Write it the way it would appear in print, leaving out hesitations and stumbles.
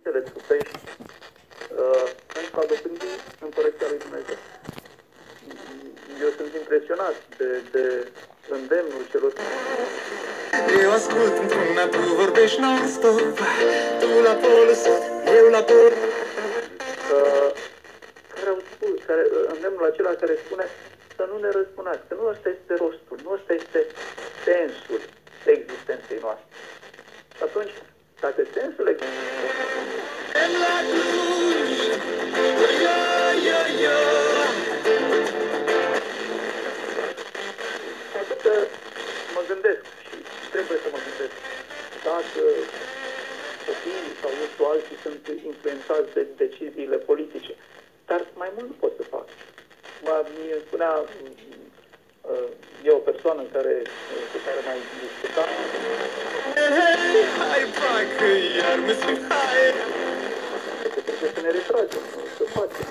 cuvintele trupești pentru a dobândi împărăția lui Dumnezeu. Eu sunt impresionat de îndemnul celor. Eu ascult într-una, tu vorbești non-stop, tu la polul sud, eu la polul... Care au spus, îndemnul acela care spune să nu ne răzbunați, că nu ăsta este rostul, nu ăsta este sensul existenței noastre. Și atunci, dacă sensul existenței... Că mă gândesc și trebuie să mă gândesc dacă copiii sau nu știu alții sunt influențați de deciziile politice. Dar mai mult nu pot să fac. Mi spunea e o persoană cu care mai discutam. Hai, facă, iar mi-s hai! Trebuie să ne retragem, să facem.